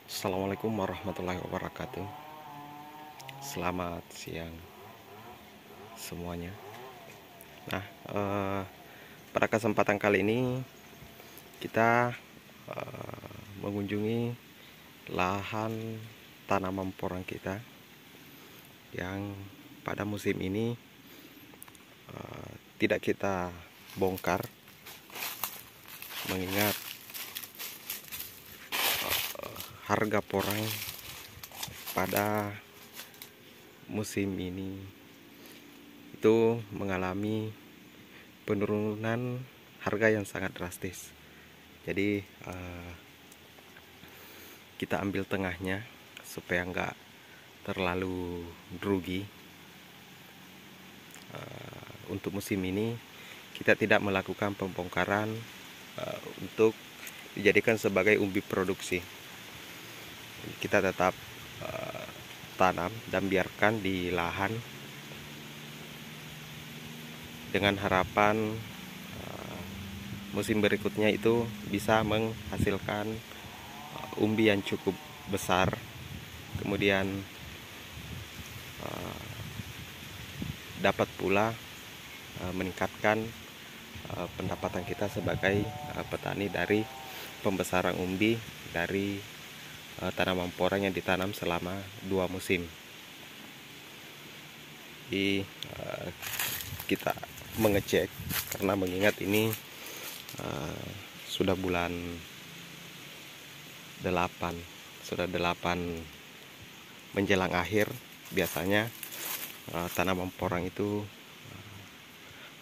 Assalamualaikum warahmatullahi wabarakatuh. Selamat siang semuanya. Nah, pada kesempatan kali ini kita mengunjungi lahan tanaman porang kita yang pada musim ini tidak kita bongkar, mengingat harga porang pada musim ini itu mengalami penurunan harga yang sangat drastis. Jadi kita ambil tengahnya supaya nggak terlalu rugi. Untuk musim ini kita tidak melakukan pembongkaran untuk dijadikan sebagai umbi produksi. Kita tetap tanam dan biarkan di lahan dengan harapan musim berikutnya itu bisa menghasilkan umbi yang cukup besar, kemudian dapat pula meningkatkan pendapatan kita sebagai petani dari pembesaran umbi dari tanaman porang yang ditanam selama 2 musim. Jadi kita mengecek karena mengingat ini sudah bulan 8, sudah 8 menjelang akhir. Biasanya tanaman porang itu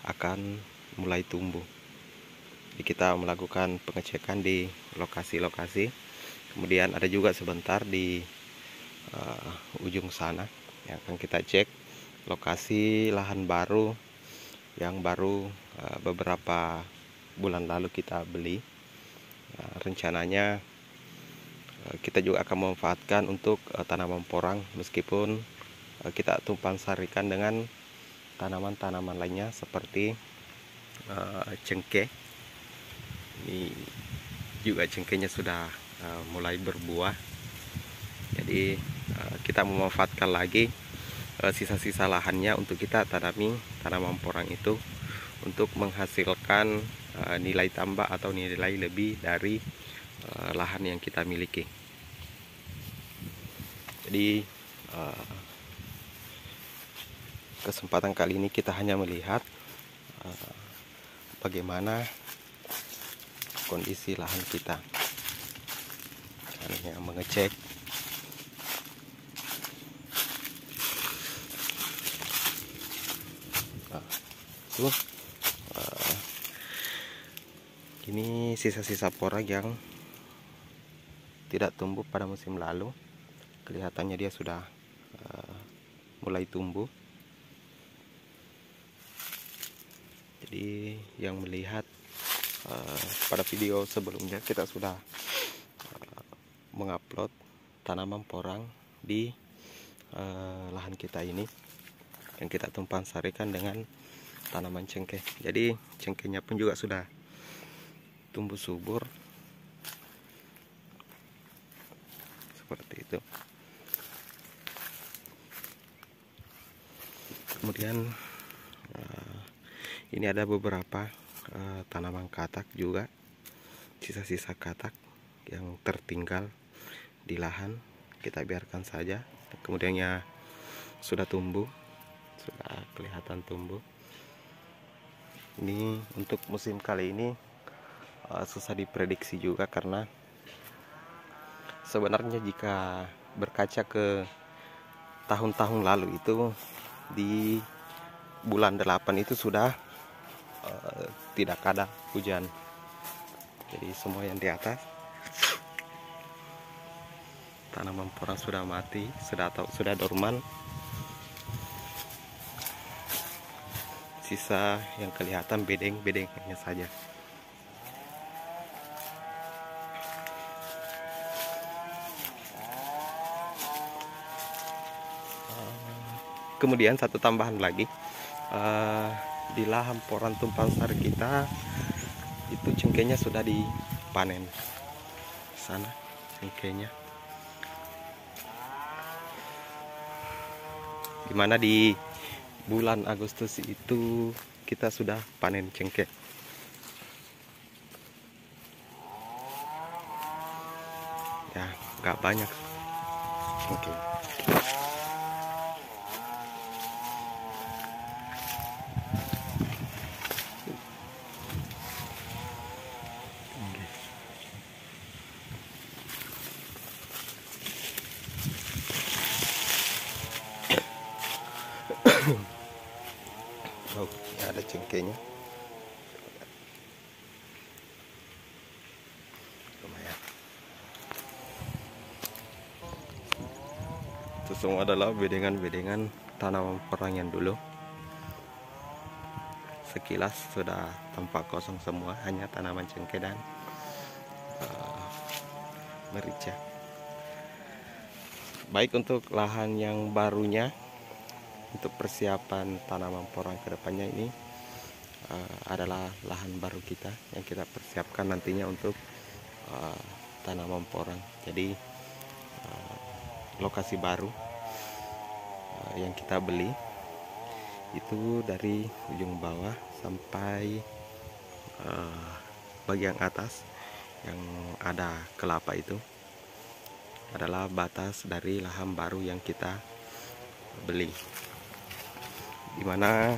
akan mulai tumbuh. Jadi kita melakukan pengecekan di lokasi-lokasi. Kemudian ada juga sebentar di ujung sana yang akan kita cek lokasi lahan baru yang baru beberapa bulan lalu kita beli. Rencananya kita juga akan memanfaatkan untuk tanaman porang, meskipun kita tumpang sarikan dengan tanaman-tanaman lainnya seperti cengkeh. Ini juga cengkehnya sudah mulai berbuah. Jadi kita memanfaatkan lagi sisa-sisa lahannya untuk kita tanami tanaman porang itu untuk menghasilkan nilai tambah atau nilai lebih dari lahan yang kita miliki. Jadi kesempatan kali ini kita hanya melihat bagaimana kondisi lahan kita, hanya mengecek tuh ini sisa-sisa porang yang tidak tumbuh pada musim lalu. Kelihatannya dia sudah mulai tumbuh. Jadi yang melihat pada video sebelumnya kita sudah mengupload tanaman porang di lahan kita ini yang kita tumpang sarikan dengan tanaman cengkeh. Jadi cengkehnya pun juga sudah tumbuh subur seperti itu. Kemudian ini ada beberapa tanaman katak juga, sisa-sisa katak yang tertinggal di lahan. Kita biarkan saja, kemudiannya sudah tumbuh, sudah kelihatan tumbuh. Ini untuk musim kali ini susah diprediksi juga, karena sebenarnya jika berkaca ke tahun-tahun lalu itu di bulan 8 itu sudah tidak ada hujan. Jadi semua yang di atas tanaman porang sudah mati, sudah dorman. Sisa yang kelihatan bedeng-bedengnya saja. Kemudian satu tambahan lagi, di lahan porang tumpang sari kita itu cengkehnya sudah dipanen. Sana cengkehnya dimana di bulan Agustus itu kita sudah panen cengkeh. Ya, nggak banyak. Oke. Oh, ada cengkehnya. Lumayan. Itu semua adalah bedengan-bedengan tanaman perang yang dulu. Sekilas sudah tampak kosong semua, hanya tanaman cengkeh dan merica. Baik untuk lahan yang barunya, untuk persiapan tanaman porang kedepannya ini adalah lahan baru kita yang kita persiapkan nantinya untuk tanaman porang. Jadi lokasi baru yang kita beli itu dari ujung bawah sampai bagian atas yang ada kelapa itu adalah batas dari lahan baru yang kita beli, dimana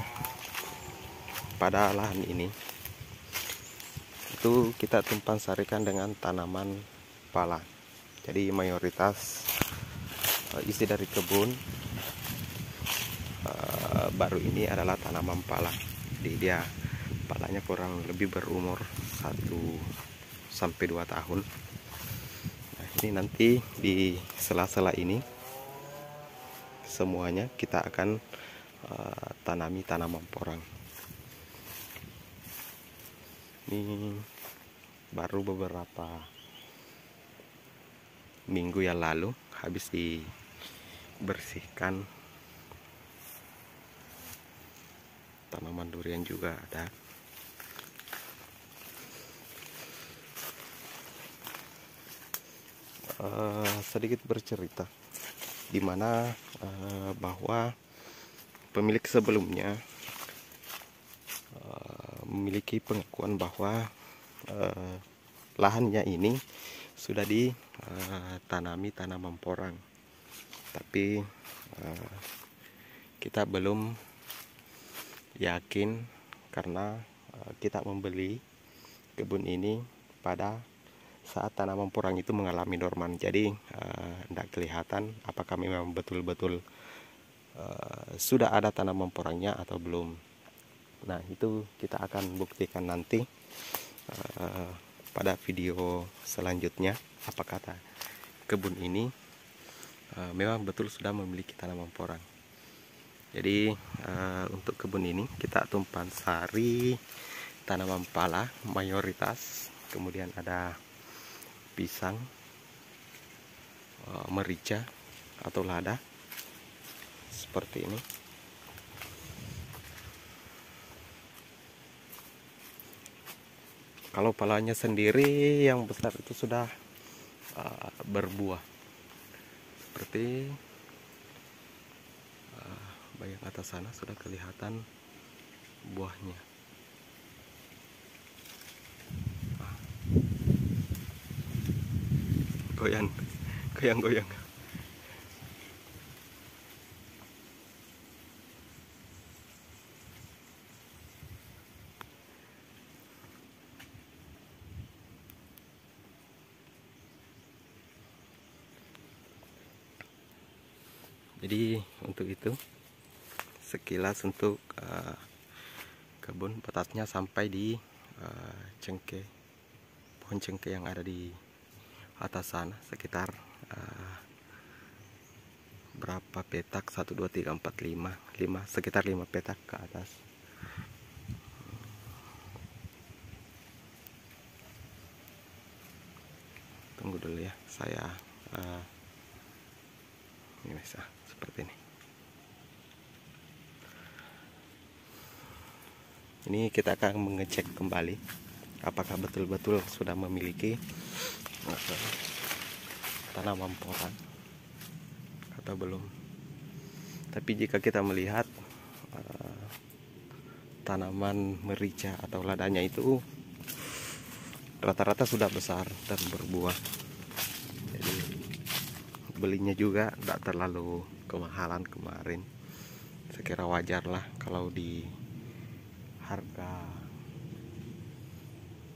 pada lahan ini itu kita tumpang sarikan dengan tanaman pala. Jadi mayoritas isi dari kebun baru ini adalah tanaman pala. Jadi dia palanya kurang lebih berumur 1-2 tahun. Nah, ini nanti di sela-sela ini semuanya kita akan tanami tanaman porang. Ini baru beberapa minggu yang lalu habis dibersihkan. Tanaman durian juga ada. Sedikit bercerita dimana bahwa pemilik sebelumnya memiliki pengakuan bahwa lahannya ini sudah ditanami tanaman porang, tapi kita belum yakin karena kita membeli kebun ini pada saat tanaman porang itu mengalami dorman. Jadi tidak kelihatan apakah memang betul-betul sudah ada tanaman porangnya atau belum. Nah, itu kita akan buktikan nanti pada video selanjutnya apakah kebun ini memang betul sudah memiliki tanaman porang. Jadi untuk kebun ini kita tumpang sari tanaman pala mayoritas, kemudian ada pisang, merica atau lada seperti ini. Kalau palanya sendiri yang besar itu sudah berbuah, seperti bagian atas sana sudah kelihatan buahnya. Goyang. Jadi untuk itu sekilas untuk kebun petasnya sampai di cengkeh, pohon cengkeh yang ada di atas sana sekitar berapa petak, 1 2 3 4 5 sekitar 5 petak ke atas. Tunggu dulu ya, saya ini bisa seperti ini. Ini kita akan mengecek kembali apakah betul-betul sudah memiliki tanaman porang atau belum. Tapi jika kita melihat tanaman merica atau ladanya itu rata-rata sudah besar dan berbuah. Jadi belinya juga tidak terlalu kemahalan kemarin. Sekira wajar lah kalau di harga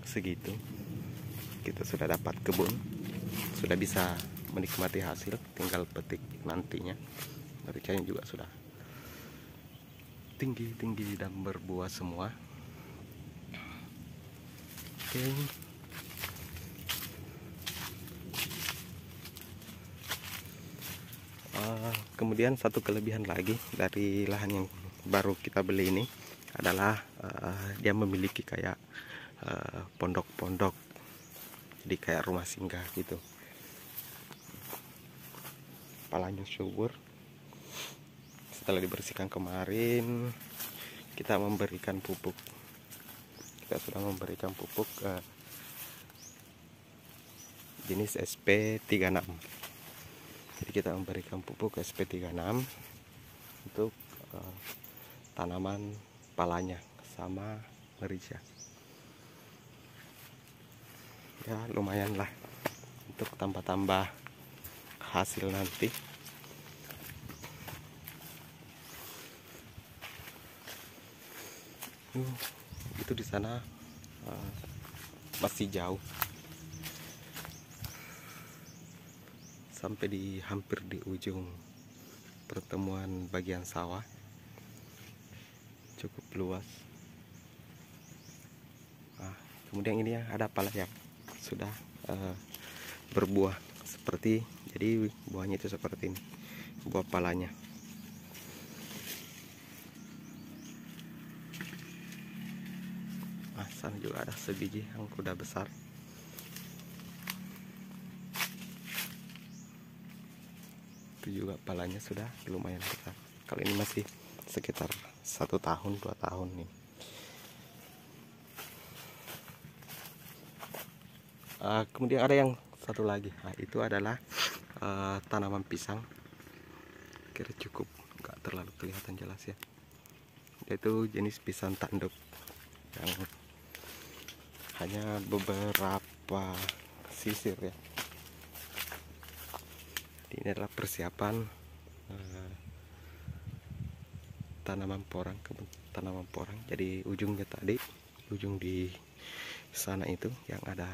segitu kita sudah dapat kebun, sudah bisa menikmati hasil, tinggal petik nantinya. Mericanya juga sudah tinggi dan berbuah semua. Oke. Kemudian satu kelebihan lagi dari lahan yang baru kita beli ini adalah dia memiliki kayak pondok-pondok, jadi kayak rumah singgah gitu. Palanya subur. Setelah dibersihkan kemarin, kita memberikan pupuk. Kita sudah memberikan pupuk jenis SP36. Jadi kita memberikan pupuk SP36 untuk tanaman palanya sama merica. Ya lumayan lah untuk tambah-tambah hasil nanti. Itu di sana masih jauh, sampai hampir di ujung pertemuan bagian sawah, cukup luas. Kemudian ini ada pala yang sudah berbuah seperti, jadi buahnya itu seperti ini, buah palanya. Sana juga ada sebiji yang udah besar. Itu juga palanya sudah lumayan besar. Kalau ini masih sekitar 1 tahun 2 tahun nih. Kemudian ada yang satu lagi. Itu adalah tanaman pisang. Kira cukup, nggak terlalu kelihatan jelas ya. Yaitu jenis pisang tanduk yang hanya beberapa sisir ya. Ini adalah persiapan tanaman porang, tanaman porang. Jadi ujungnya tadi, ujung di sana itu yang ada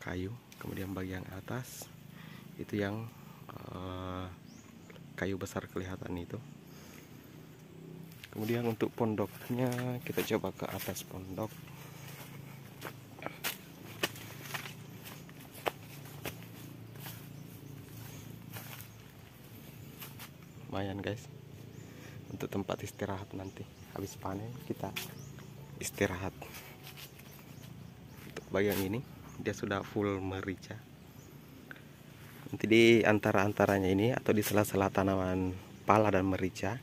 kayu, kemudian bagian atas itu yang kayu besar kelihatan itu. Kemudian untuk pondoknya kita coba ke atas pondok. Lumayan guys, untuk tempat istirahat nanti habis panen kita istirahat. Untuk bagian ini dia sudah full merica. Nanti di antara-antaranya ini atau di sela-sela tanaman pala dan merica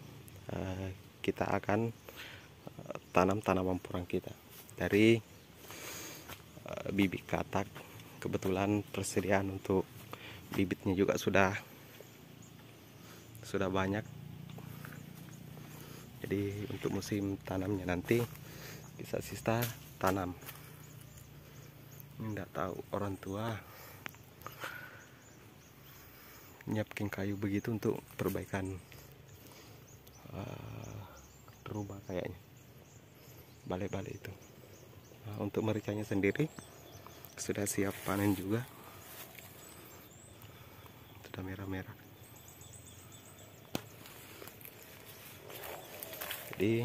kita akan tanam tanaman porang kita dari bibit katak. Kebetulan persediaan untuk bibitnya juga sudah banyak. Jadi untuk musim tanamnya nanti bisa sisa tanam. Nggak tahu orang tua nyiapin kayu begitu untuk perbaikan rumah kayaknya, balai-balai itu. Untuk mericanya sendiri sudah siap panen juga, sudah merah-merah. Jadi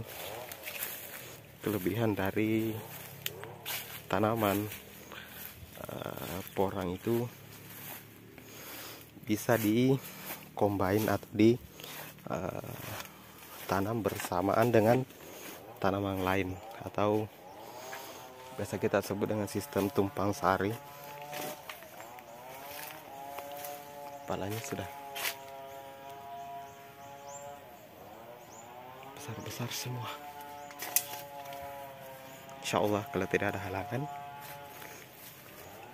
kelebihan dari tanaman porang itu bisa di-combine atau tanam bersamaan dengan tanaman lain, atau biasa kita sebut dengan sistem tumpang sari. Palanya sudah besar-besar semua. Insya Allah kalau tidak ada halangan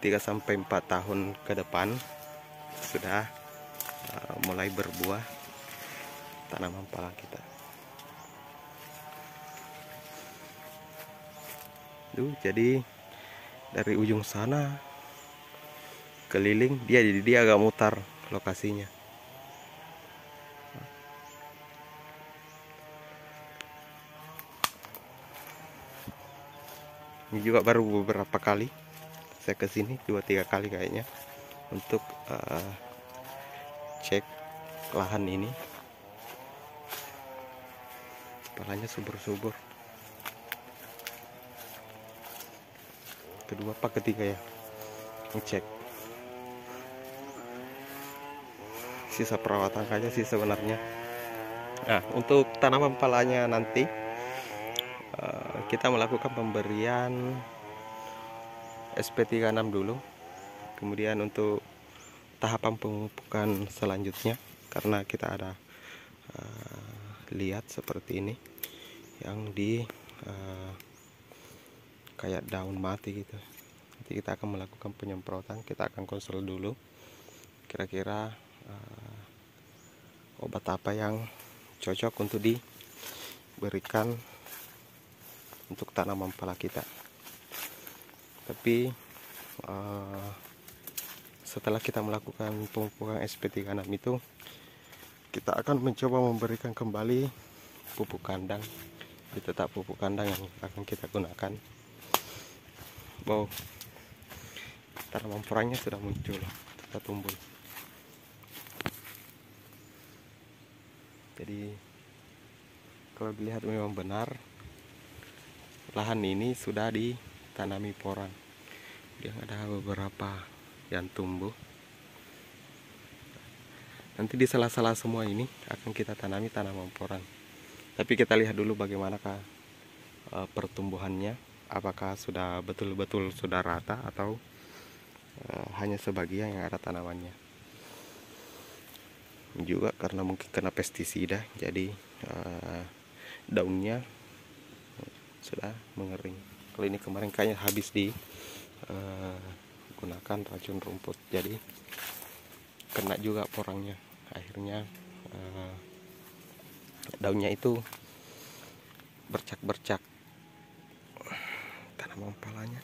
3-4 tahun ke depan sudah mulai berbuah tanaman pala kita. Jadi dari ujung sana keliling, dia agak mutar lokasinya. Ini juga baru beberapa kali saya kesini, 2-3 kali kayaknya, untuk cek lahan ini. Palanya subur-subur. Kedua apa ketiga ya ngecek. Sisa perawatan saja sih sebenarnya. Nah, untuk tanaman palanya nanti kita melakukan pemberian SP36 dulu. Kemudian untuk tahapan pemupukan selanjutnya, karena kita ada lihat seperti ini yang di kayak daun mati gitu. Nanti kita akan melakukan penyemprotan. Kita akan konsul dulu kira-kira obat apa yang cocok untuk diberikan untuk tanaman pala kita. Tapi setelah kita melakukan pemupukan SP36 itu, kita akan mencoba memberikan kembali pupuk kandang. Jadi tetap pupuk kandang yang akan kita gunakan. Wow, tanaman porangnya sudah muncul, sudah tumbuh. Jadi kalau dilihat memang benar lahan ini sudah ditanami porang. Dia ada beberapa yang tumbuh. Nanti di sela-sela semua ini akan kita tanami tanaman porang. Tapi kita lihat dulu bagaimanakah pertumbuhannya. Apakah sudah betul-betul sudah rata atau hanya sebagian yang ada tanamannya. Juga karena mungkin kena pestisida, jadi daunnya sudah mengering. Kalau ini kemarin kayaknya habis gunakan racun rumput, jadi kena juga porangnya. Akhirnya daunnya itu bercak-bercak. Tanaman palanya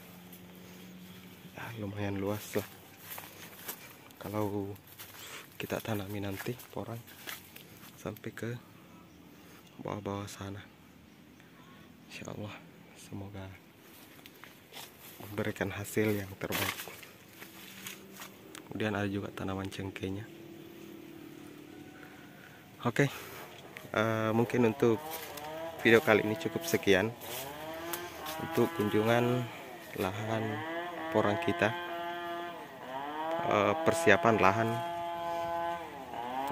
ya, lumayan luas lah kalau kita tanami nanti porang sampai ke bawah-bawah sana. Insya Allah semoga memberikan hasil yang terbaik. Kemudian ada juga tanaman cengkehnya. Oke, mungkin untuk video kali ini cukup sekian untuk kunjungan lahan porang kita, persiapan lahan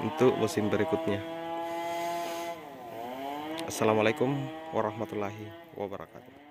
untuk musim berikutnya. Assalamualaikum warahmatullahi wabarakatuh.